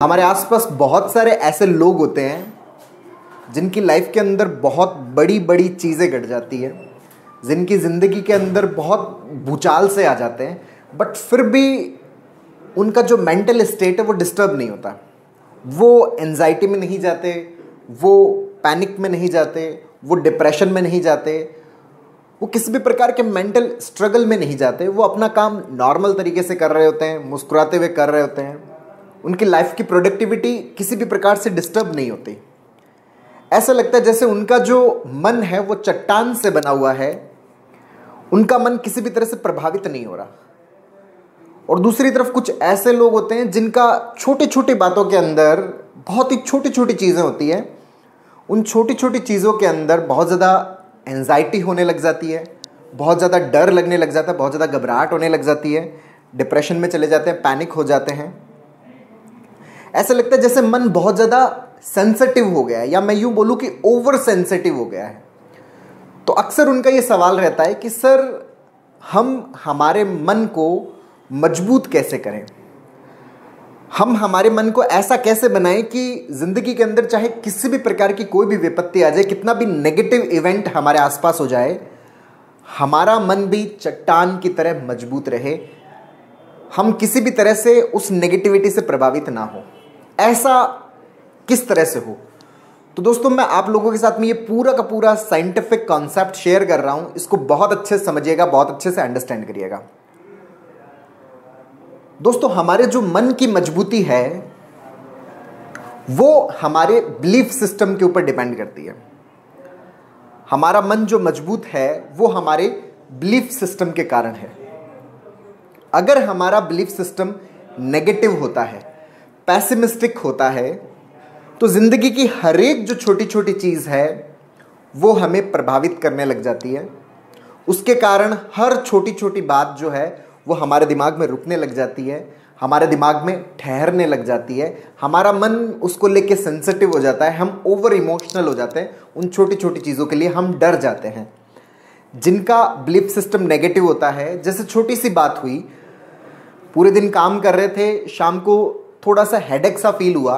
हमारे आसपास बहुत सारे ऐसे लोग होते हैं जिनकी लाइफ के अंदर बहुत बड़ी बड़ी चीज़ें घट जाती है, जिनकी ज़िंदगी के अंदर बहुत भूचाल से आ जाते हैं, बट फिर भी उनका जो मेंटल स्टेट है वो डिस्टर्ब नहीं होता। वो एंजाइटी में नहीं जाते, वो पैनिक में नहीं जाते, वो डिप्रेशन में नहीं जाते, वो किसी भी प्रकार के मेंटल स्ट्रगल में नहीं जाते। वो अपना काम नॉर्मल तरीके से कर रहे होते हैं, मुस्कुराते हुए कर रहे होते हैं। उनकी लाइफ की प्रोडक्टिविटी किसी भी प्रकार से डिस्टर्ब नहीं होती। ऐसा लगता है जैसे उनका जो मन है वो चट्टान से बना हुआ है, उनका मन किसी भी तरह से प्रभावित नहीं हो रहा। और दूसरी तरफ कुछ ऐसे लोग होते हैं जिनका छोटी छोटी बातों के अंदर बहुत ही छोटी छोटी चीज़ें होती हैं, उन छोटी छोटी चीज़ों के अंदर बहुत ज़्यादा एंजाइटी होने लग जाती है, बहुत ज़्यादा डर लगने लग जाता है, बहुत ज़्यादा घबराहट होने लग जाती है, डिप्रेशन में चले जाते हैं, पैनिक हो जाते हैं। ऐसा लगता है जैसे मन बहुत ज़्यादा सेंसिटिव हो गया है, या मैं यूं बोलूं कि ओवर सेंसिटिव हो गया है। तो अक्सर उनका ये सवाल रहता है कि सर, हम हमारे मन को मजबूत कैसे करें, हम हमारे मन को ऐसा कैसे बनाएं कि ज़िंदगी के अंदर चाहे किसी भी प्रकार की कोई भी विपत्ति आ जाए, कितना भी नेगेटिव इवेंट हमारे आसपास हो जाए, हमारा मन भी चट्टान की तरह मजबूत रहे, हम किसी भी तरह से उस नेगेटिविटी से प्रभावित ना हो। ऐसा किस तरह से हो? तो दोस्तों, मैं आप लोगों के साथ में ये पूरा का पूरा साइंटिफिक कॉन्सेप्ट शेयर कर रहा हूं। इसको बहुत अच्छे से समझिएगा, बहुत अच्छे से अंडरस्टैंड करिएगा। दोस्तों, हमारे जो मन की मजबूती है वो हमारे बिलीफ सिस्टम के ऊपर डिपेंड करती है। हमारा मन जो मजबूत है वो हमारे बिलीफ सिस्टम के कारण है। अगर हमारा बिलीफ सिस्टम नेगेटिव होता है, पैसिमिस्टिक होता है, तो जिंदगी की हर एक जो छोटी छोटी चीज़ है वो हमें प्रभावित करने लग जाती है। उसके कारण हर छोटी छोटी बात जो है वो हमारे दिमाग में रुकने लग जाती है, हमारे दिमाग में ठहरने लग जाती है, हमारा मन उसको लेके सेंसिटिव हो जाता है, हम ओवर इमोशनल हो जाते हैं, उन छोटी छोटी चीज़ों के लिए हम डर जाते हैं। जिनका बिलीफ सिस्टम नेगेटिव होता है, जैसे छोटी सी बात हुई, पूरे दिन काम कर रहे थे, शाम को थोड़ा सा हेडेक सा फील हुआ,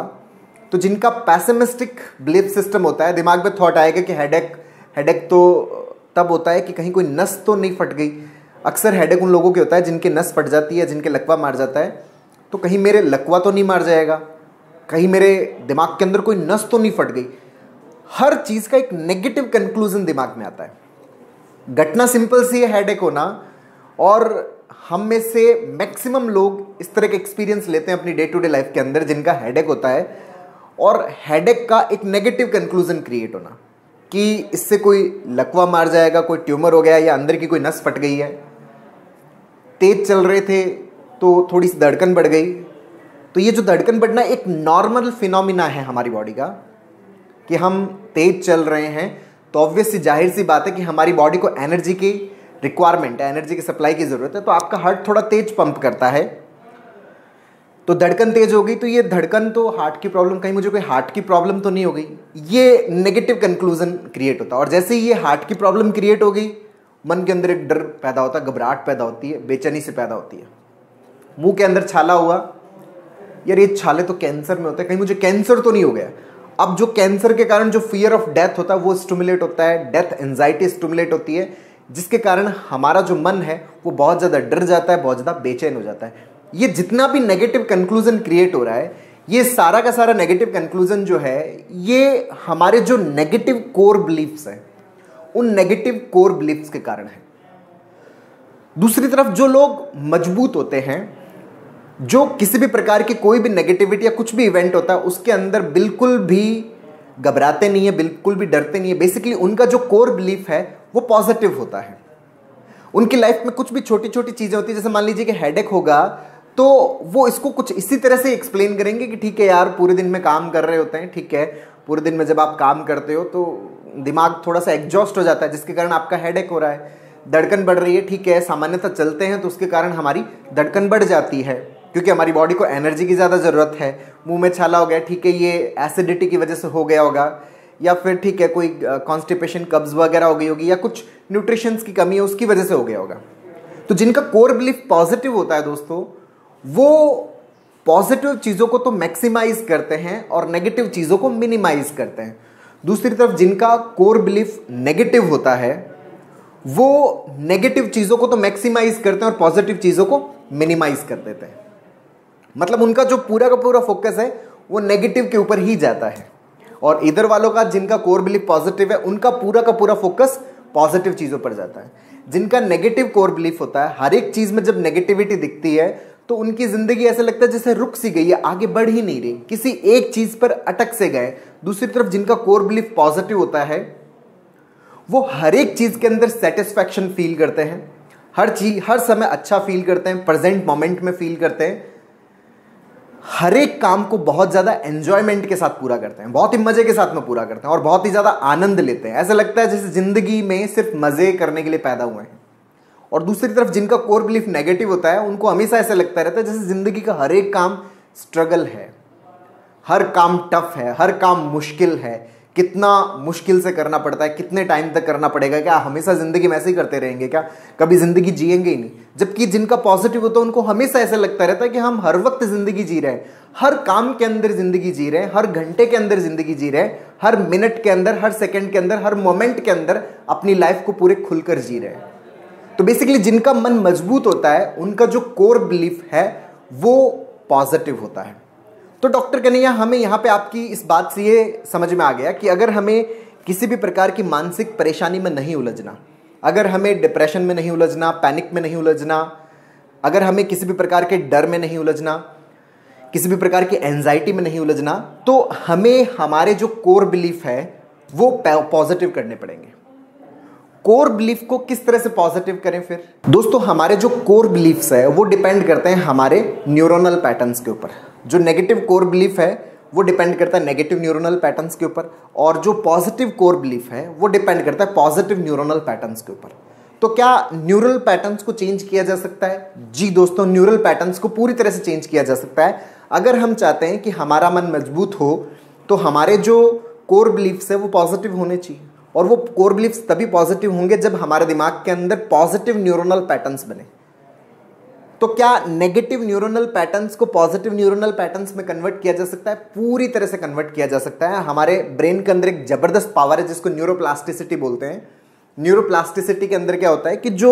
तो जिनका पैसिमिस्टिक बिलीफ सिस्टम होता है, दिमाग में थॉट आएगा कि हेडेक तो तब होता है कि कहीं कोई नस तो नहीं फट गई। अक्सर हेडेक उन लोगों के होता है जिनके नस फट जाती है, जिनके लकवा मार जाता है, तो कहीं मेरे लकवा तो नहीं मार जाएगा, कहीं मेरे दिमाग के अंदर कोई नस तो नहीं फट गई। हर चीज़ का एक नेगेटिव कंक्लूजन दिमाग में आता है। घटना सिंपल सी है, हेडेक होना, और हम में से मैक्सिमम लोग इस तरह के एक्सपीरियंस लेते हैं अपनी डे टू डे लाइफ के अंदर, जिनका हेडेक होता है, और हेडेक का एक नेगेटिव कंक्लूजन क्रिएट होना कि इससे कोई लकवा मार जाएगा, कोई ट्यूमर हो गया, या अंदर की कोई नस फट गई है। तेज चल रहे थे तो थोड़ी सी धड़कन बढ़ गई। तो ये जो धड़कन बढ़ना एक नॉर्मल फिनोमिना है हमारी बॉडी का, कि हम तेज चल रहे हैं तो ऑब्वियस सी जाहिर सी बात है कि हमारी बॉडी को एनर्जी की रिक्वायरमेंट है, एनर्जी की सप्लाई की ज़रूरत है। तो आपका हार्ट थोड़ा तेज पंप करता है, तो धड़कन तेज हो गई, तो ये धड़कन तो हार्ट की प्रॉब्लम, कहीं मुझे कोई हार्ट की प्रॉब्लम तो नहीं हो गई, ये नेगेटिव कंक्लूजन क्रिएट होता है। और जैसे ही ये हार्ट की प्रॉब्लम क्रिएट हो गई, मन के अंदर एक डर पैदा होता है, घबराहट पैदा होती है, बेचैनी से पैदा होती है। मुंह के अंदर छाला हुआ, यार ये छाले तो कैंसर में होते हैं, कहीं मुझे कैंसर तो नहीं हो गया। अब जो कैंसर के कारण जो फियर ऑफ डेथ होता है वो स्टिमुलेट होता है, डेथ एंजाइटी स्टिमुलेट होती है, जिसके कारण हमारा जो मन है वो बहुत ज़्यादा डर जाता है, बहुत ज़्यादा बेचैन हो जाता है। ये जितना भी नेगेटिव कंक्लूजन क्रिएट हो रहा है, ये सारा का सारा नेगेटिव कंक्लूजन जो है, ये हमारे जो नेगेटिव कोर बिलीफ्स हैं, उन नेगेटिव कोर बिलीफ्स के कारण है। दूसरी तरफ जो लोग मजबूत होते हैं, जो किसी भी प्रकार की कोई भी नेगेटिविटी या कुछ भी इवेंट होता है उसके अंदर बिल्कुल भी घबराते नहीं है, बिल्कुल भी डरते नहीं है। बेसिकली उनका जो कोर बिलीफ है वो पॉजिटिव होता है। उनकी लाइफ में कुछ भी छोटी छोटी चीज़ें होती है, जैसे मान लीजिए कि हेडेक होगा, तो वो इसको कुछ इसी तरह से एक्सप्लेन करेंगे कि ठीक है यार, पूरे दिन में काम कर रहे होते हैं, ठीक है, पूरे दिन में जब आप काम करते हो तो दिमाग थोड़ा सा एग्जॉस्ट हो जाता है, जिसके कारण आपका हेडेक हो रहा है। धड़कन बढ़ रही है, ठीक है, सामान्यतः चलते हैं तो उसके कारण हमारी धड़कन बढ़ जाती है, क्योंकि हमारी बॉडी को एनर्जी की ज़्यादा ज़रूरत है। मुंह में छाला हो गया, ठीक है, ये एसिडिटी की वजह से हो गया होगा, या फिर ठीक है कोई कॉन्स्टिपेशन, कब्ज वगैरह हो गई होगी, या कुछ न्यूट्रिशंस की कमी है उसकी वजह से हो गया होगा। तो जिनका कोर बिलीफ पॉजिटिव होता है दोस्तों, वो पॉजिटिव चीजों को तो मैक्सिमाइज करते हैं और नेगेटिव चीजों को मिनिमाइज करते हैं। दूसरी तरफ जिनका कोर बिलीफ नेगेटिव होता है वो नेगेटिव चीजों को तो मैक्सिमाइज करते हैं और पॉजिटिव चीजों को मिनिमाइज कर देते हैं। मतलब उनका जो पूरा का पूरा फोकस है वो नेगेटिव के ऊपर ही जाता है, और इधर वालों का जिनका कोर बिलीफ पॉजिटिव है उनका पूरा का पूरा फोकस पॉजिटिव चीजों पर जाता है। जिनका नेगेटिव कोर बिलीफ होता है, हर एक चीज में जब नेगेटिविटी दिखती है तो उनकी जिंदगी ऐसा लगता है जैसे रुक सी गई है, आगे बढ़ ही नहीं रही, किसी एक चीज पर अटक से गए। दूसरी तरफ जिनका कोर बिलीफ पॉजिटिव होता है वो हर एक चीज के अंदर सेटिस्फैक्शन फील करते हैं, हर समय अच्छा फील करते हैं, प्रेजेंट मोमेंट में फील करते हैं, हर एक काम को बहुत ज्यादा एंजॉयमेंट के साथ पूरा करते हैं, बहुत ही मजे के साथ में पूरा करते हैं और बहुत ही ज्यादा आनंद लेते हैं। ऐसा लगता है जैसे जिंदगी में सिर्फ मजे करने के लिए पैदा हुए हैं। और दूसरी तरफ जिनका कोर बिलीफ नेगेटिव होता है उनको हमेशा ऐसा लगता रहता है जैसे जिंदगी का हर एक काम स्ट्रगल है, हर काम टफ है, हर काम मुश्किल है, कितना मुश्किल से करना पड़ता है, कितने टाइम तक करना पड़ेगा, क्या हमेशा जिंदगी में ऐसे ही करते रहेंगे, क्या कभी जिंदगी जिएंगे ही नहीं। जबकि जिनका पॉजिटिव होता है उनको हमेशा ऐसा लगता रहता है कि हम हर वक्त जिंदगी जी रहे हैं, हर काम के अंदर जिंदगी जी रहे हैं, हर घंटे के अंदर जिंदगी जी रहे हैं, हर मिनट के अंदर, हर सेकंड के अंदर, हर मोमेंट के अंदर अपनी लाइफ को पूरे खुलकर जी रहे हैं। तो बेसिकली जिनका मन मजबूत होता है उनका जो कोर बिलीफ है वो पॉजिटिव होता है। तो डॉक्टर कन्हैया, हमें यहाँ पे आपकी इस बात से ये समझ में आ गया कि अगर हमें किसी भी प्रकार की मानसिक परेशानी में नहीं उलझना, अगर हमें डिप्रेशन में नहीं उलझना, पैनिक में नहीं उलझना, अगर हमें किसी भी प्रकार के डर में नहीं उलझना, किसी भी प्रकार की एंजाइटी में नहीं उलझना, तो हमें हमारे जो कोर बिलीफ है वो पॉजिटिव करने पड़ेंगे। कोर बिलीफ को किस तरह से पॉजिटिव करें फिर? दोस्तों, हमारे जो कोर बिलीफ्स है वो डिपेंड करते हैं हमारे न्यूरोनल पैटर्न्स के ऊपर। जो नेगेटिव कोर बिलीफ है वो डिपेंड करता है नेगेटिव न्यूरोनल पैटर्न्स के ऊपर, और जो पॉजिटिव कोर बिलीफ है वो डिपेंड करता है पॉजिटिव न्यूरोनल पैटर्न्स के ऊपर। तो क्या न्यूरल पैटर्न्स को चेंज किया जा सकता है? जी दोस्तों, न्यूरल पैटर्न्स को पूरी तरह से चेंज किया जा सकता है। अगर हम चाहते हैं कि हमारा मन मजबूत हो तो हमारे जो कोर बिलीफ्स है वो पॉजिटिव होने चाहिए, और वो कोर बिलीफ्स तभी पॉजिटिव होंगे जब हमारे दिमाग के अंदर पॉजिटिव न्यूरोनल पैटर्न्स बने। तो क्या नेगेटिव न्यूरोनल पैटर्न्स को पॉजिटिव न्यूरोनल पैटर्न्स में कन्वर्ट किया जा सकता है? पूरी तरह से कन्वर्ट किया जा सकता है। हमारे ब्रेन के अंदर एक जबरदस्त पावर है जिसको न्यूरोप्लास्टिसिटी बोलते हैं। न्यूरोप्लास्टिसिटी के अंदर क्या होता है कि जो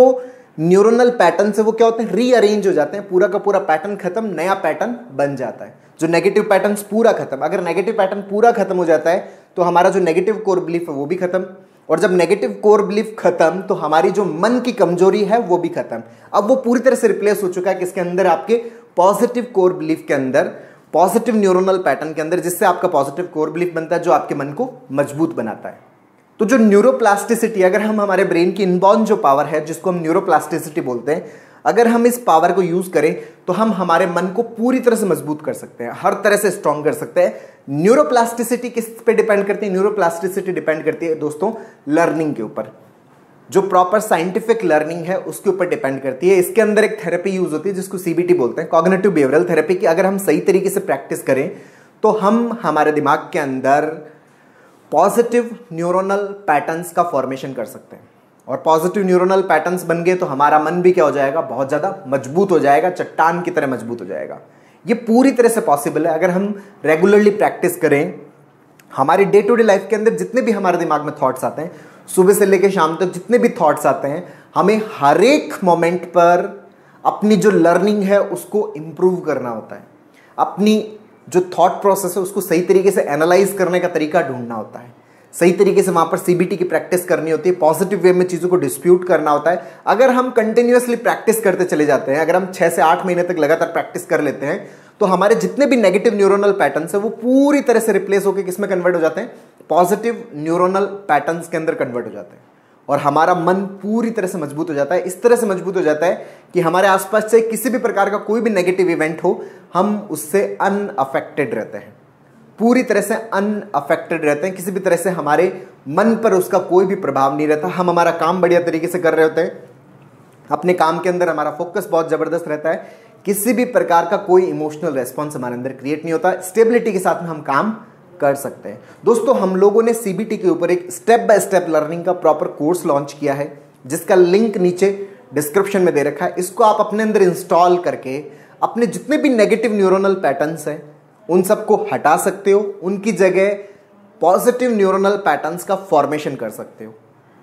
न्यूरोनल पैटर्न है वो क्या होते हैं, रीअरेंज हो जाते हैं, पूरा का पूरा पैटर्न खत्म, नया पैटर्न बन जाता है। जो नेगेटिव पैटर्न पूरा खत्म, अगर नेगेटिव पैटर्न पूरा खत्म हो जाता है तो हमारा जो नेगेटिव कोर बिलीफ है वो भी खत्म, और जब नेगेटिव कोर बिलीफ खत्म तो हमारी जो मन की कमजोरी है वो भी खत्म। अब वो पूरी तरह से रिप्लेस हो चुका है किसके अंदर, आपके पॉजिटिव कोर बिलीफ के अंदर, पॉजिटिव न्यूरोनल पैटर्न के अंदर, जिससे आपका पॉजिटिव कोर बिलीफ बनता है जो आपके मन को मजबूत बनाता है। तो जो न्यूरोप्लास्टिसिटी, अगर हम हमारे ब्रेन की इनबॉर्न जो पावर है जिसको हम न्यूरोप्लास्टिसिटी बोलते हैं, अगर हम इस पावर को यूज करें तो हम हमारे मन को पूरी तरह से मजबूत कर सकते हैं, हर तरह से स्ट्रांग कर सकते हैं। न्यूरोप्लास्टिसिटी किस पे डिपेंड करती है? न्यूरोप्लास्टिसिटी डिपेंड करती है दोस्तों लर्निंग के ऊपर, जो प्रॉपर साइंटिफिक लर्निंग है उसके ऊपर डिपेंड करती है। इसके अंदर एक थेरेपी यूज होती है जिसको सीबीटी बोलते हैं, कॉग्निटिव बिहेवियरल थेरेपी की। अगर हम सही तरीके से प्रैक्टिस करें तो हम हमारे दिमाग के अंदर पॉजिटिव न्यूरोनल पैटर्न्स का फॉर्मेशन कर सकते हैं, और पॉजिटिव न्यूरोनल पैटर्न्स बन गए तो हमारा मन भी क्या हो जाएगा, बहुत ज्यादा मजबूत हो जाएगा, चट्टान की तरह मजबूत हो जाएगा। ये पूरी तरह से पॉसिबल है अगर हम रेगुलरली प्रैक्टिस करें। हमारे डे टू डे लाइफ के अंदर जितने भी हमारे दिमाग में थॉट्स आते हैं, सुबह से लेकर शाम तक जितने भी थॉट्स आते हैं, हमें हर एक मोमेंट पर अपनी जो लर्निंग है उसको इंप्रूव करना होता है। अपनी जो थॉट प्रोसेस है उसको सही तरीके से एनालाइज करने का तरीका ढूंढना होता है, सही तरीके से वहां पर सीबीटी की प्रैक्टिस करनी होती है, पॉजिटिव वे में चीजों को डिस्प्यूट करना होता है। अगर हम कंटिन्यूअसली प्रैक्टिस करते चले जाते हैं, अगर हम 6 से 8 महीने तक लगातार प्रैक्टिस कर लेते हैं, तो हमारे जितने भी नेगेटिव न्यूरोनल पैटर्न्स है वो पूरी तरह से रिप्लेस होकर किसमें कन्वर्ट हो जाते हैं, पॉजिटिव न्यूरोनल पैटर्न्स के अंदर कन्वर्ट हो जाते हैं, और हमारा मन पूरी तरह से मजबूत हो जाता है। इस तरह से मजबूत हो जाता है कि हमारे आसपास से किसी भी प्रकार का कोई भी नेगेटिव इवेंट हो, हम उससे अनअफेक्टेड रहते हैं, पूरी तरह से अनअफेक्टेड रहते हैं। किसी भी तरह से हमारे मन पर उसका कोई भी प्रभाव नहीं रहता। हम हमारा काम बढ़िया तरीके से कर रहे होते हैं, अपने काम के अंदर हमारा फोकस बहुत जबरदस्त रहता है, किसी भी प्रकार का कोई इमोशनल रेस्पॉन्स हमारे अंदर क्रिएट नहीं होता, स्टेबिलिटी के साथ में हम काम कर सकते हैं। दोस्तों, हम लोगों ने सीबीटी के ऊपर एक स्टेप बाय स्टेप लर्निंग का प्रॉपर कोर्स लॉन्च किया है जिसका लिंक नीचे डिस्क्रिप्शन में दे रखा है। इसको आप अपने अंदर इंस्टॉल करके अपने जितने भी नेगेटिव न्यूरोनल पैटर्न्स हैं उन सबको हटा सकते हो, उनकी जगह पॉजिटिव न्यूरोनल पैटर्न्स का फॉर्मेशन कर सकते हो।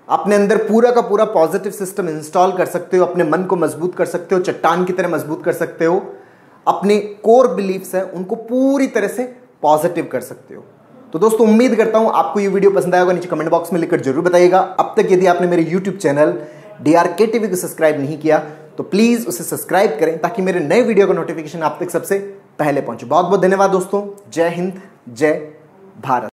अपने अंदर पूरा का पूरा पॉजिटिव सिस्टम इंस्टॉल कर सकते हो, अपने मन को मजबूत कर सकते हो, चट्टान की तरह मजबूत कर सकते हो, अपने कोर बिलीफ्स हैं उनको पूरी तरह से पॉजिटिव कर सकते हो। तो दोस्तों उम्मीद करता हूं आपको ये वीडियो पसंद आया होगा, नीचे कमेंट बॉक्स में लिखकर जरूर बताइएगा। अब तक यदि आपने मेरे यूट्यूब चैनल DRK TV को सब्सक्राइब नहीं किया तो प्लीज उसे सब्सक्राइब करें ताकि मेरे नए वीडियो का नोटिफिकेशन आप तक सबसे पहले पहुंचे। बहुत बहुत धन्यवाद दोस्तों। जय हिंद, जय भारत।